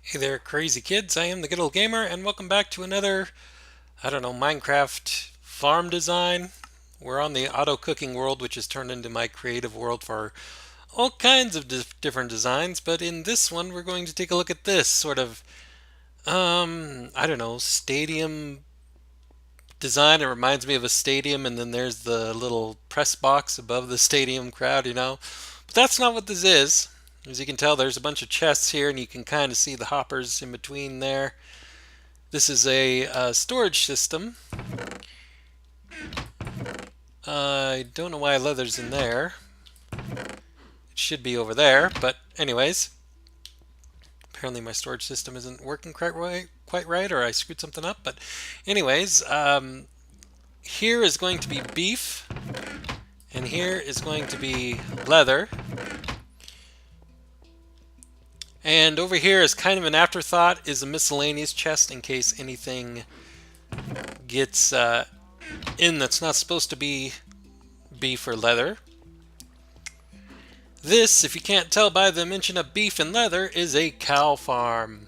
Hey there, crazy kids. I am the Good Old Gamer, and welcome back to another, Minecraft farm design. We're on the auto cooking world, which has turned into my creative world for all kinds of different designs. But in this one, we're going to take a look at this sort of, stadium design. It reminds me of a stadium, and then there's the little press box above the stadium crowd. But that's not what this is. As you can tell, there's a bunch of chests here, and you can kind of see the hoppers in between there. This is a storage system. I don't know why leather's in there. It should be over there, but anyways. Apparently my storage system isn't working quite right, or I screwed something up. But anyways, here is going to be beef, and here is going to be leather. And over here is kind of an afterthought, is a miscellaneous chest in case anything gets in that's not supposed to be beef or leather. This, if you can't tell by the mention of beef and leather, is a cow farm.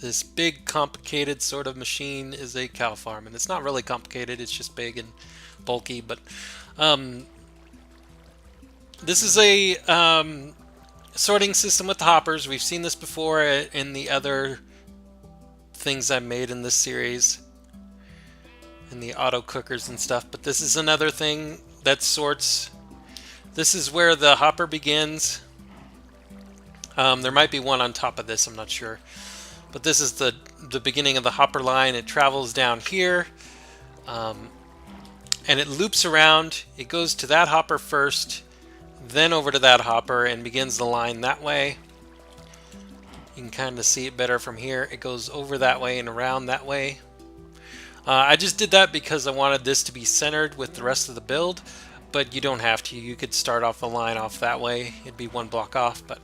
This big, complicated sort of machine is a cow farm. And it's not really complicated, it's just big and bulky. But this is a sorting system with the hoppers. We've seen this before in the other things I've made in this series, in the auto cookers and stuff. But this is another thing that sorts. This is where the hopper begins. There might be one on top of this, I'm not sure. But this is the beginning of the hopper line. It travels down here, and it loops around. It goes to that hopper first, then over to that hopper, and begins the line that way. You can kind of see it better from here. It goes over that way and around that way. I just did that because I wanted this to be centered with the rest of the build. But you don't have to. You could start off the line off that way. It'd be one block off. But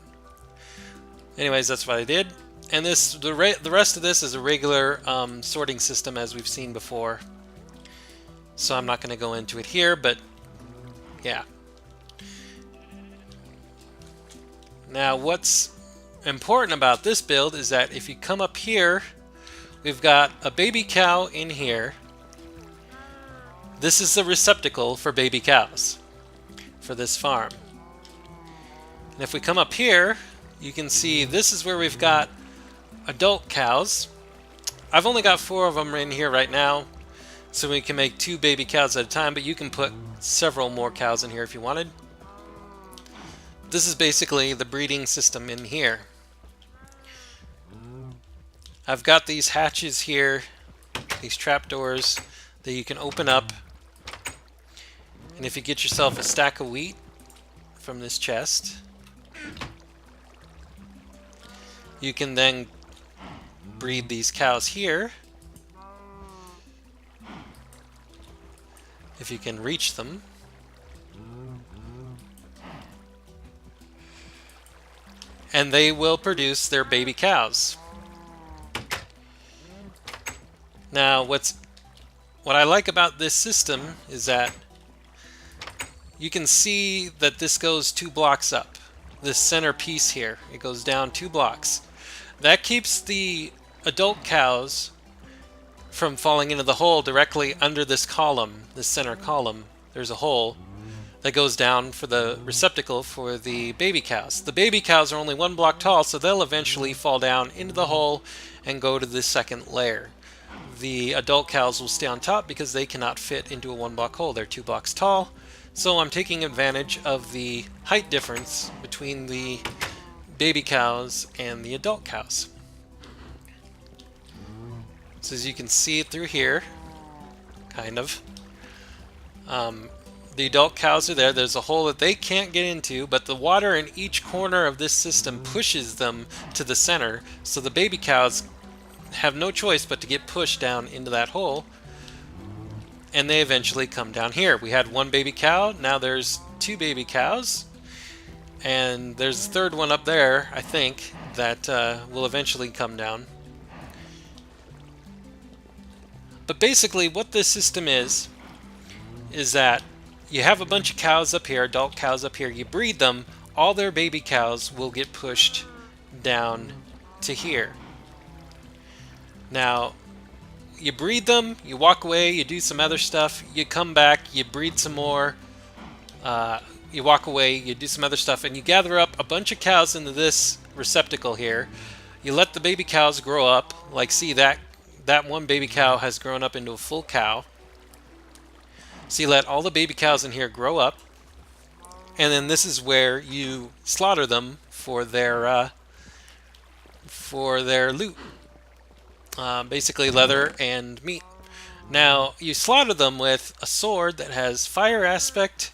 anyways, that's what I did. And the rest of this is a regular sorting system as we've seen before. So I'm not going to go into it here, but yeah. Now what's important about this build is that if you come up here, we've got a baby cow in here. This is the receptacle for baby cows for this farm. And if we come up here, you can see this is where we've got adult cows. I've only got 4 of them in here right now, so we can make 2 baby cows at a time, but you can put several more cows in here if you wanted. This is basically the breeding system in here. I've got these hatches here, these trapdoors that you can open up. And if you get yourself a stack of wheat from this chest, you can then breed these cows here, if you can reach them. And they will produce their baby cows. Now, what I like about this system is that you can see that this goes 2 blocks up. This center piece here, it goes down 2 blocks. That keeps the adult cows from falling into the hole directly under this column, this center column. There's a hole that goes down for the receptacle for the baby cows. The baby cows are only 1 block tall, so they'll eventually fall down into the hole and go to the second layer. The adult cows will stay on top because they cannot fit into a 1 block hole. They're 2 blocks tall. So I'm taking advantage of the height difference between the baby cows and the adult cows. So as you can see through here, kind of, the adult cows are there. There's a hole that they can't get into, but the water in each corner of this system pushes them to the center, so the baby cows have no choice but to get pushed down into that hole. And they eventually come down here. We had 1 baby cow, now there's 2 baby cows, and there's a third one up there, I think, that will eventually come down. But basically what this system is that you have a bunch of cows up here, adult cows up here, you breed them, all their baby cows will get pushed down to here. Now, you breed them, you walk away, you do some other stuff, you come back, you breed some more, you walk away, you do some other stuff, and you gather up a bunch of cows into this receptacle here. You let the baby cows grow up. Like, see, that one baby cow has grown up into a full cow. So you let all the baby cows in here grow up, and then this is where you slaughter them for their loot. Basically leather and meat. Now, you slaughter them with a sword that has fire aspect.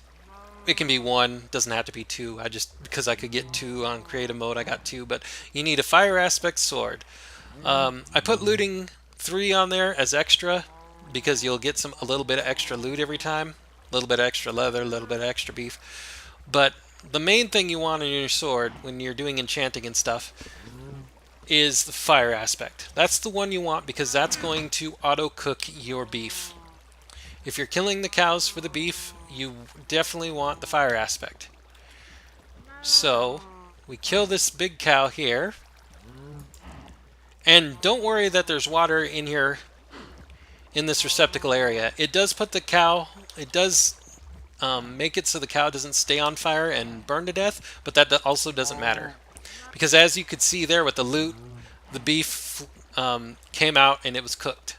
It can be one, doesn't have to be two. Because I could get two on creative mode, I got two, but you need a fire aspect sword. I put looting 3 on there as extra because you'll get a little bit of extra loot every time. A little bit of extra leather, a little bit of extra beef. But the main thing you want in your sword when you're doing enchanting and stuff is the fire aspect. That's the one you want because that's going to auto cook your beef. If you're killing the cows for the beef, you definitely want the fire aspect. So, we kill this big cow here. And don't worry that there's water in here in this receptacle area. It does put the cow, it does make it so the cow doesn't stay on fire and burn to death, but that also doesn't matter. Because as you could see there with the loot, the beef came out and it was cooked.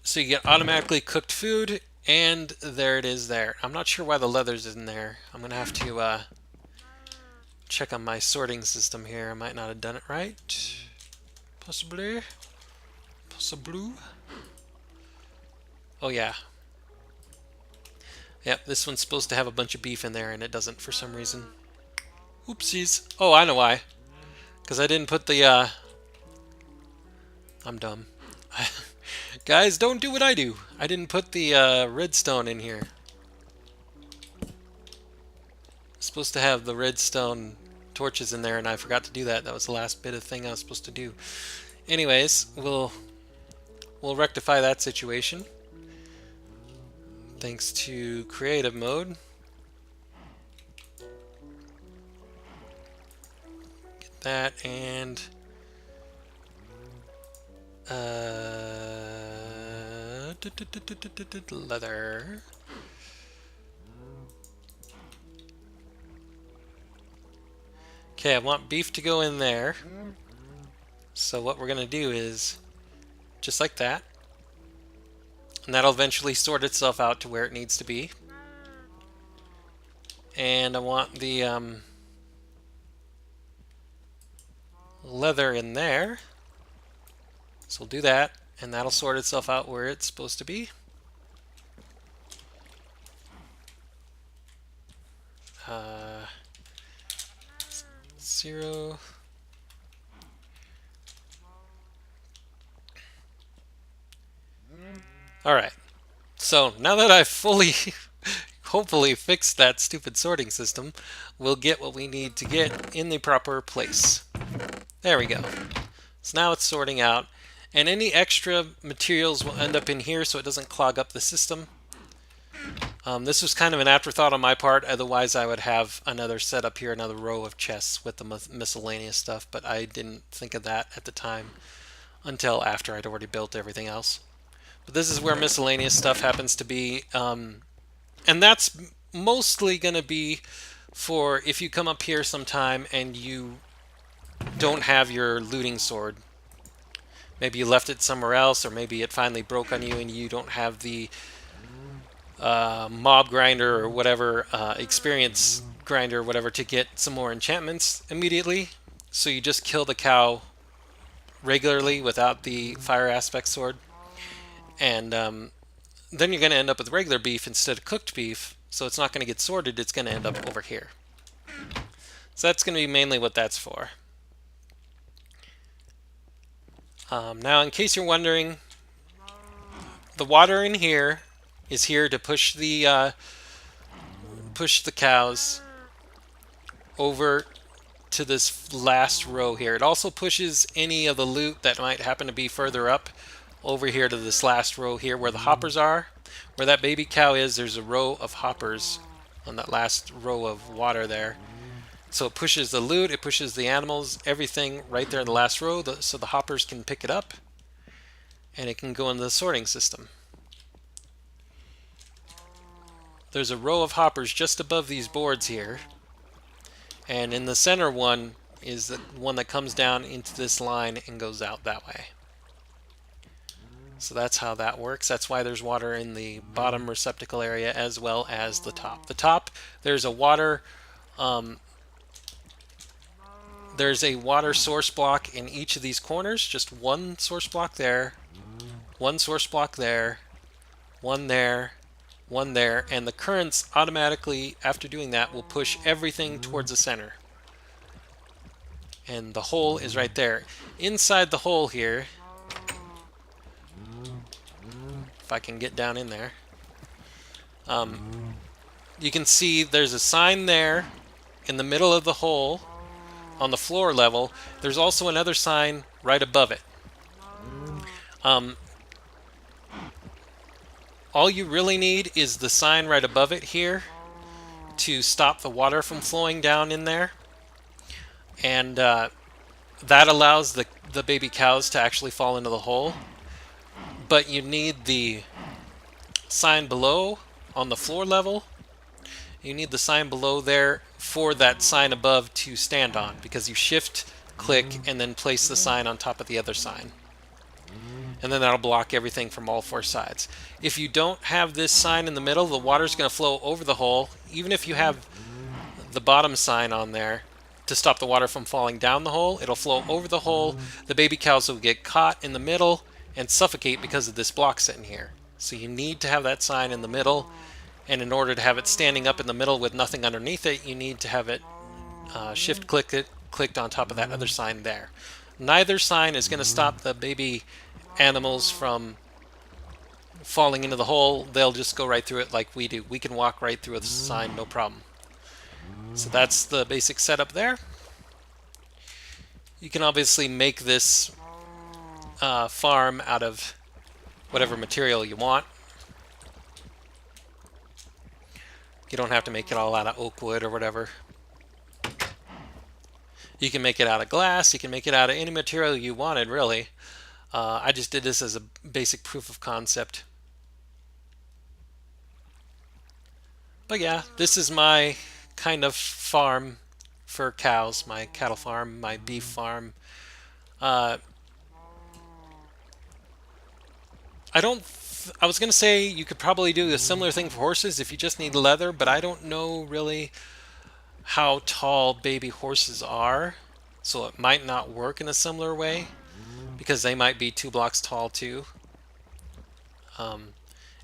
So you get automatically cooked food, and there it is there. I'm not sure why the leather's in there. I'm going to have to check on my sorting system here. I might not have done it right. Possibly. Possibly. Oh, yeah. Yep, this one's supposed to have a bunch of beef in there, and it doesn't for some reason. Oopsies. Oh, I know why. Because I didn't put the, I'm dumb. Guys, don't do what I do. I didn't put the redstone in here. I'm supposed to have the redstone torches in there, and I forgot to do that. That was the last bit of thing I was supposed to do. Anyways, we'll rectify that situation. Thanks to creative mode. Get that and leather. Okay, I want beef to go in there. So what we're going to do is just like that. And that'll eventually sort itself out to where it needs to be. And I want the leather in there. So we'll do that, and that'll sort itself out where it's supposed to be. Zero. Alright, so now that I've fully, hopefully fixed that stupid sorting system, we'll get what we need to get in the proper place. There we go. So now it's sorting out, and any extra materials will end up in here so it doesn't clog up the system. This was kind of an afterthought on my part, otherwise I would have another setup here, another row of chests with the miscellaneous stuff, but I didn't think of that at the time until after I'd already built everything else. But this is where miscellaneous stuff happens to be, and that's mostly going to be for if you come up here sometime and you don't have your looting sword. Maybe you left it somewhere else, or maybe it finally broke on you and you don't have the mob grinder or whatever, experience grinder or whatever to get some more enchantments immediately. So you just kill the cow regularly without the fire aspect sword. And then you're going to end up with regular beef instead of cooked beef. So it's not going to get sorted, it's going to end up over here. So that's going to be mainly what that's for. Now, in case you're wondering, the water in here is here to push the cows over to this last row here. It also pushes any of the loot that might happen to be further up over here to this last row here where the hoppers are. Where that baby cow is, there's a row of hoppers on that last row of water there. So it pushes the loot, it pushes the animals, everything right there in the last row, so the hoppers can pick it up, and it can go into the sorting system. There's a row of hoppers just above these boards here, and in the center one is the one that comes down into this line and goes out that way. So that's how that works. That's why there's water in the bottom receptacle area as well as the top. The top, there's a water source block in each of these corners. Just one source block there, one source block there, one there, one there, and the currents automatically, after doing that, will push everything towards the center. And the hole is right there. Inside the hole here, if I can get down in there, you can see there's a sign there in the middle of the hole on the floor level. There's also another sign right above it. All you really need is the sign right above it here to stop the water from flowing down in there. And that allows the baby cows to actually fall into the hole. But you need the sign below on the floor level. You need the sign below there for that sign above to stand on, because you shift, click, and then place the sign on top of the other sign. And then that'll block everything from all four sides. If you don't have this sign in the middle, the water's going to flow over the hole. Even if you have the bottom sign on there to stop the water from falling down the hole, it'll flow over the hole. The baby cows will get caught in the middle and suffocate because of this block sitting here. So you need to have that sign in the middle, and in order to have it standing up in the middle with nothing underneath it, you need to have it clicked on top of that other sign there. Neither sign is going to stop the baby animals from falling into the hole. They'll just go right through it like we do. We can walk right through a sign, no problem. So that's the basic setup there. You can obviously make this farm out of whatever material you want. You don't have to make it all out of oak wood or whatever. You can make it out of glass. You can make it out of any material you wanted, really. I just did this as a basic proof of concept. But yeah, this is my kind of farm for cows. My cattle farm, my beef farm. I was going to say you could probably do a similar thing for horses if you just need leather, but I don't know really how tall baby horses are, so it might not work in a similar way, because they might be 2 blocks tall too. And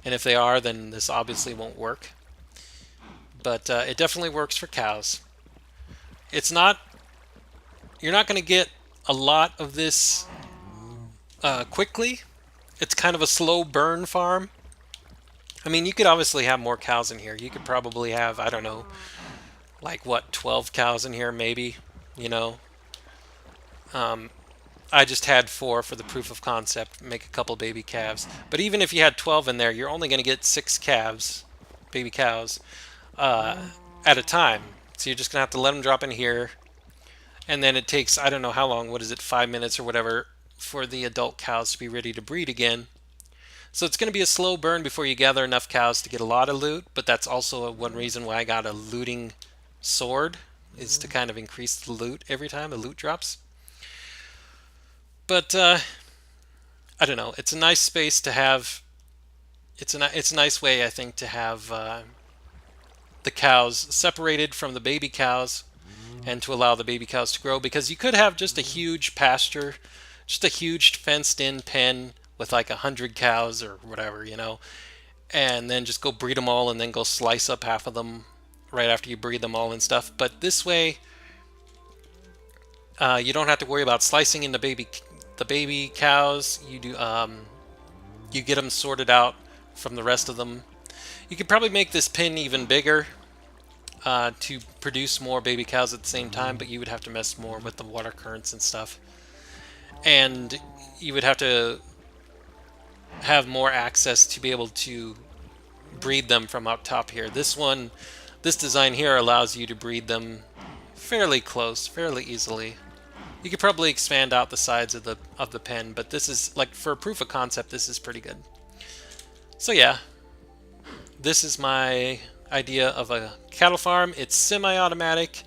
if they are, then this obviously won't work. But it definitely works for cows. It's not, you're not going to get a lot of this quickly. It's kind of a slow burn farm. I mean, you could obviously have more cows in here. You could probably have, I don't know, like what, 12 cows in here maybe, you know. I just had 4 for the proof of concept, make a couple baby calves. But even if you had 12 in there, you're only going to get 6 calves, baby cows, at a time. So you're just going to have to let them drop in here. And then it takes, I don't know how long, what is it, 5 minutes or whatever, for the adult cows to be ready to breed again. So it's going to be a slow burn before you gather enough cows to get a lot of loot, but that's also one reason why I got a looting sword, is to kind of increase the loot every time the loot drops. But I don't know, it's a nice space to have. It's a nice way, I think, to have the cows separated from the baby cows, and to allow the baby cows to grow, because you could have just a huge pasture, just a huge fenced-in pen with like 100 cows or whatever, you know, and then just go breed them all and then go slice up half of them right after you breed them all and stuff. But this way, you don't have to worry about slicing in the baby cows. You do, you get them sorted out from the rest of them. You could probably make this pen even bigger to produce more baby cows at the same time, but you would have to mess more with the water currents and stuff. And you would have to have more access to be able to breed them from up top here. This design here allows you to breed them fairly close, fairly easily. You could probably expand out the sides of the pen, but this is, like, for a proof of concept, this is pretty good. So yeah, this is my idea of a cattle farm. It's semi-automatic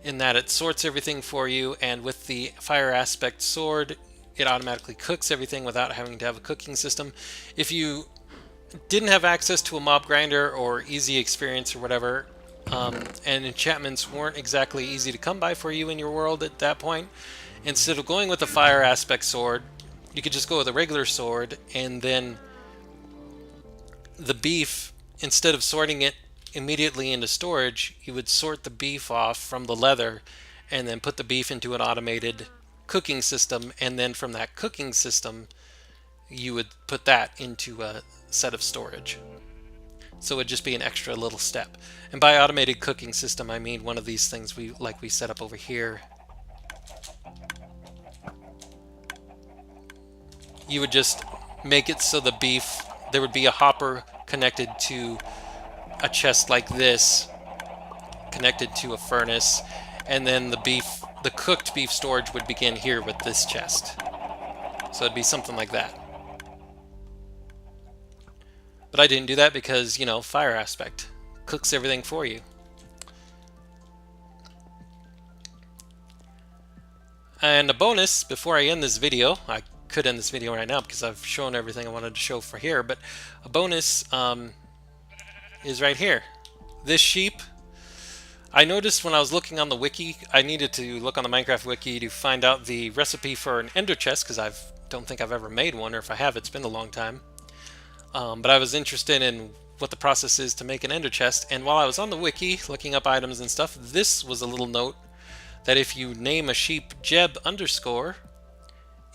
in that it sorts everything for you, and with the fire aspect sword, it automatically cooks everything without having to have a cooking system. If you didn't have access to a mob grinder or easy experience or whatever, and enchantments weren't exactly easy to come by for you in your world at that point, instead of going with the fire aspect sword, you could just go with a regular sword, and then the beef, instead of sorting it immediately into storage, you would sort the beef off from the leather and then put the beef into an automated cooking system, and then from that cooking system you would put that into a set of storage. So it would just be an extra little step. And by automated cooking system, I mean one of these things we set up over here. You would just make it so the beef, there would be a hopper connected to a chest like this, connected to a furnace, and then the cooked beef storage would begin here with this chest. So it'd be something like that. But I didn't do that because, you know, fire aspect cooks everything for you. And a bonus before I end this video, I could end this video right now because I've shown everything I wanted to show for here, but a bonus is right here. This sheep, I noticed when I was looking on the wiki, I needed to look on the Minecraft wiki to find out the recipe for an ender chest, because I don't think I've ever made one, or if I have, it's been a long time. But I was interested in what the process is to make an ender chest, and while I was on the wiki looking up items and stuff, this was a little note that if you name a sheep Jeb _,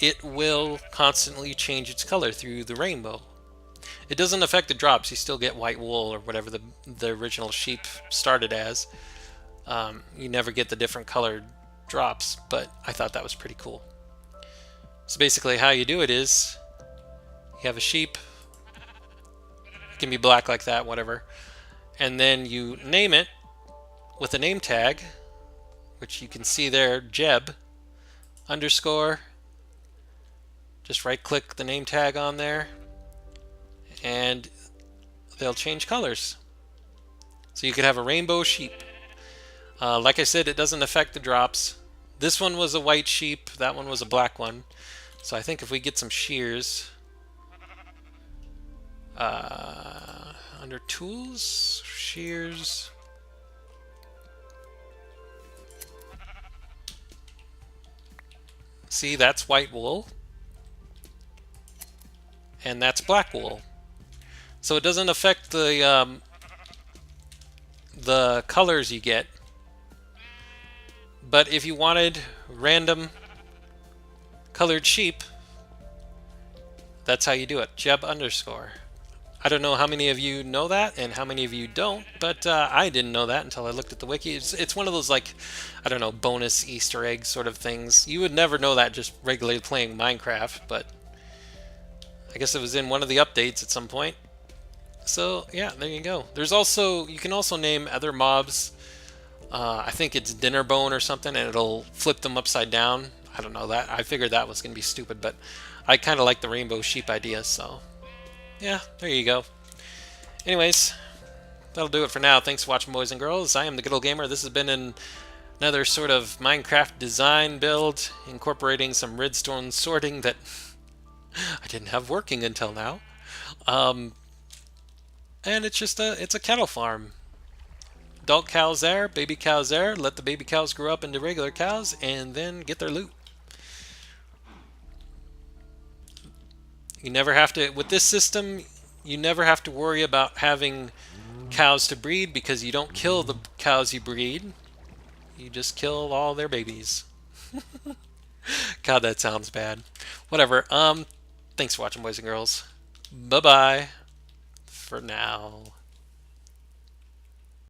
it will constantly change its color through the rainbow. It doesn't affect the drops. You still get white wool or whatever the original sheep started as. You never get the different colored drops, but I thought that was pretty cool. So basically how you do it is you have a sheep, it can be black like that, whatever, and then you name it with a name tag, which you can see there, Jeb _, just right click the name tag on there and they'll change colors. So you could have a rainbow sheep. Like I said, it doesn't affect the drops. This one was a white sheep, that one was a black one. So I think if we get some shears, under tools, shears, see, that's white wool and that's black wool. So it doesn't affect the colors you get. But if you wanted random colored sheep, that's how you do it, Jeb _. I don't know how many of you know that and how many of you don't, but I didn't know that until I looked at the wiki. It's one of those, like, I don't know, bonus Easter egg sort of things. You would never know that just regularly playing Minecraft, but I guess it was in one of the updates at some point. So yeah, there you go. There's also, you can also name other mobs. I think it's dinner bone or something, and it'll flip them upside down. I don't know that. I figured that was going to be stupid, but I kind of like the rainbow sheep idea, so yeah, there you go. Anyways, that'll do it for now. Thanks for watching, boys and girls. I am the Good Old Gamer. This has been another sort of Minecraft design build, incorporating some redstone sorting that I didn't have working until now. And it's just it's a cattle farm. Adult cows there, baby cows there. Let the baby cows grow up into regular cows and then get their loot. You never have to, with this system, you never have to worry about having cows to breed, because you don't kill the cows you breed. You just kill all their babies. God, that sounds bad. Whatever. Thanks for watching, boys and girls. Bye-bye for now.